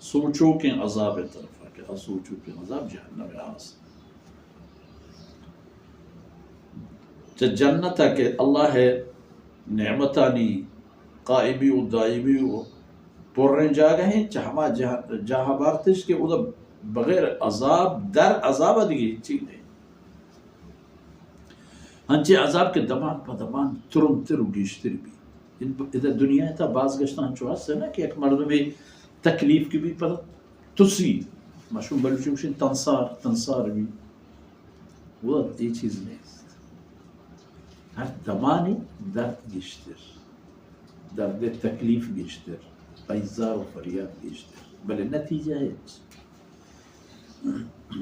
سوچو کہ عذاب طرف کہ سوچو کہ عذاب جہنم آس جنت ہے کہ اللہ ہے نعمتانی قائمی و دائمی و پورنے جاگہ ہیں چاہما جہاں بارتش کے ادھر بغیر عذاب در عذاب دیگی چیز ہے ہنچے عذاب کے دمان پا دمان ترم تر و گیشتر بھی ادھر دنیا تا باز گشتہ ہنچو ہست ہے نا کہ ایک مردم میں تکلیف کی بھی پتہ تسی مشہور بلوچی مشین تنصار بھی وہ یہ چیز نہیں ہر دمانی درد گیشتر درد تکلیف گیشتر ایزار و فریاد گیشتر بلے نتیجہ ہے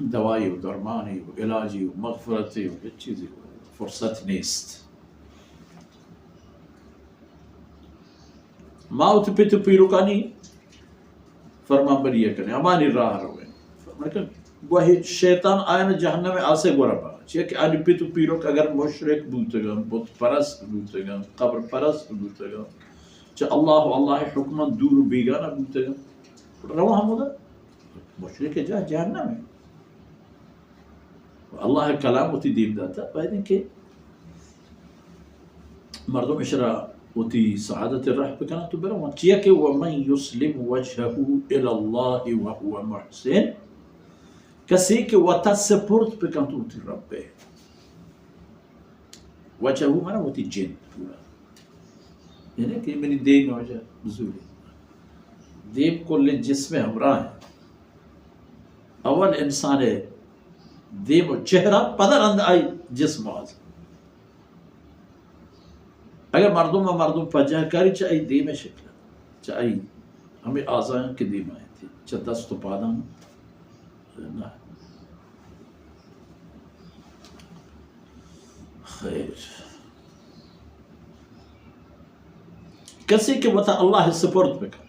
دوائی و درمانی و علاجی و مغفرتی و چیزی فرصت نیست موت پہ تو پیروکانی فرمان بریہ کرنے امانی راہ روئے فرمان وہی شیطان آئین جہنم میں آسے گورا با چیئے کہ آنی پہ تو پیروک اگر مشرک بولتے گا بت پرست بولتے گا قبر پرست بولتے گا چاہ اللہ حکمت دور بیگانا بولتے گا رو ہم ہوگا مشرک جا جہنم ہے اللہ کلام ہوتی دیم داتا باید کہ مردم اشرا ہوتی سعادت الرح بکنا تو برا چیئے کہ وَمَنْ يُسْلِمْ وَجْهَهُ إِلَى اللَّهِ وَهُوَ مُحْسِنٌ کسی کہ وطا سپورت بکن تو ہوتی رب ہے وجهه مانا ہوتی جن پورا یعنی کہ میری دین ہو جائے بزرگ دیم کل جسم ہمراہ ہے اول انسان ہے دیم و چہرہ پدر اند آئی جسم آز اگر مردم پجہ کاری چاہی دیم شکل چاہی ہمیں آزائیں کے دیم آئے تھے چاہ دست و پادم نا خیر کسی کہ وطا اللہ سپورت بکا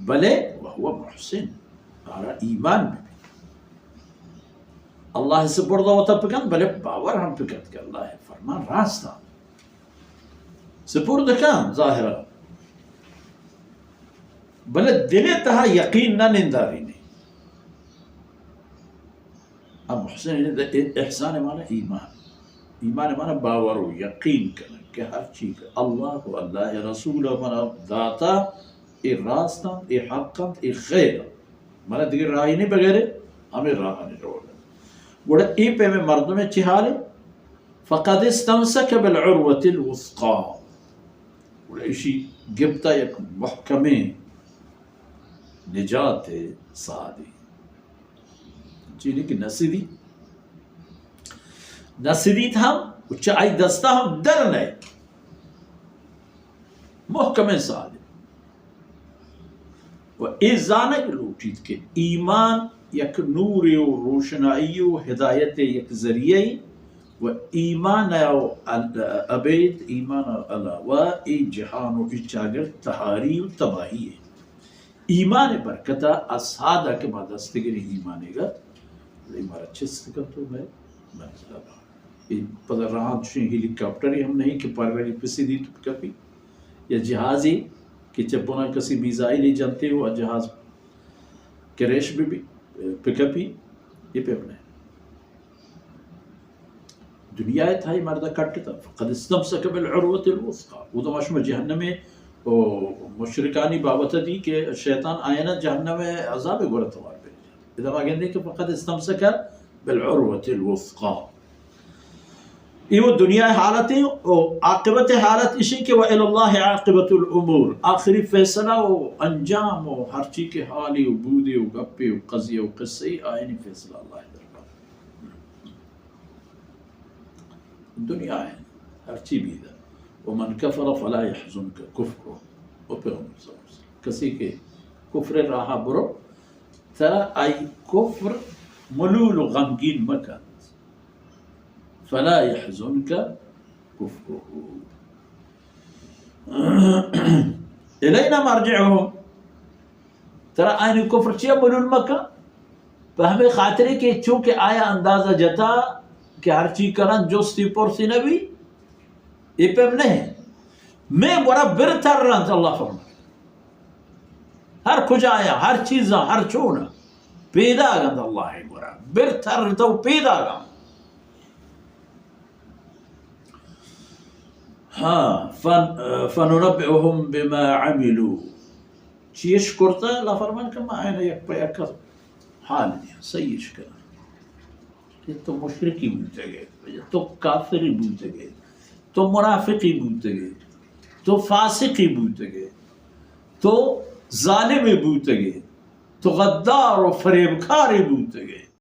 بلے وہ محسن آرہ ایمان میں اللہ سپورت وطا بکن بلے باور ہم بکت کہ اللہ فرمان راستہ سپورت کام ظاہرہ بلے دلے تہا یقین نہ ننداری نہیں اب محسن احسان مانا ایمان مانا باور و یقین کرنا کہ ہر چیز اللہ و اللہ رسول مانا داتا ای راستہ ای حقا ای خیر مانا دیگر راہی نہیں بغیرے ہمیں راہ نہیں روڑا گوڑا ای پہ میں مردوں میں چہالے فقد استمسک بالعروة الوثقا گوڑا اسی گبتا یک محکمی نجات سادی چیلی کہ نسیدی تھا اچھا آئی دستا ہم در نئے محکم سادی و ایزانک لوٹید کہ ایمان یک نور و روشنائی و ہدایت یک ذریعی و ایمان ابید ایمان اللہ و ای جہان و ای چاگر تحاری و تباہی ہے ایمان برکتا اسادہ کے بعد استگری ایمانے گا ہمارا چست کا تو میں منزلہ رہا پدر رہا چھویں ہیلی کاپٹر ہی ہم نہیں کہ پروری پسی دی تو کبھی یا جہازی کہ جب بنا کسی میزائلی جانتے ہو جہاز کریش بھی پک اپ ہی یہ پہ اپنے دنیا تھا ہی مردہ کٹتا فقد استمسک بالعروة الوثقا وہ تو مشمع جہنم میں مشرکانی بابت دی کہ شیطان آئینہ جہنم میں عذاب گورت وار پہ اذا ما گندے کہ فقد استمسک بالعروة الوثقا یہ وہ دنیا حالت ہے عاقبت حالت اسی کہ وَإِلَى اللَّهِ عَاقِبَةُ الْأُمُورِ آخری فیصلہ و انجام و ہر چیز کے حالی و بودے و گپے و قضیہ و قصے آئینی فیصلہ اللہ دربار دنیا ہے ہر چیز بھی ہے وَمَنْ كَفَرَ فَلَا يَحْزُنْكَ كُفْرُ و پیغمبر صلی اللہ علیہ وسلم کسی کے کفر راہ برو ترا آئی کفر ملول و غمگین مکن فلا يحزنك كفره إلينا مرجعهم ترى آئین کفر چیئے ملول مکہ فہمیں خاطرے کہ چونکہ آیا اندازہ جتا کہ ہر چیز کرن جستی پرسی نبی یہ پہ نہیں میں برا برتر رہا اللہ فرمائے هر کجایا هر چیزا هر چونا پیدا گند اللہ گورا برتر تو پیدا گم فننبئهم بما عملوا چیش کرتا اللہ فرمان کہ ما اینا یک پا یک حال دیا سیش کرنا تو مشرکی بودتے گئے تو کافری بودتے گئے تو منافقی بودتے گئے تو فاسقی بودتے گئے تو ظالمی بودتے گئے تو غدار و فریبکاری بودتے گئے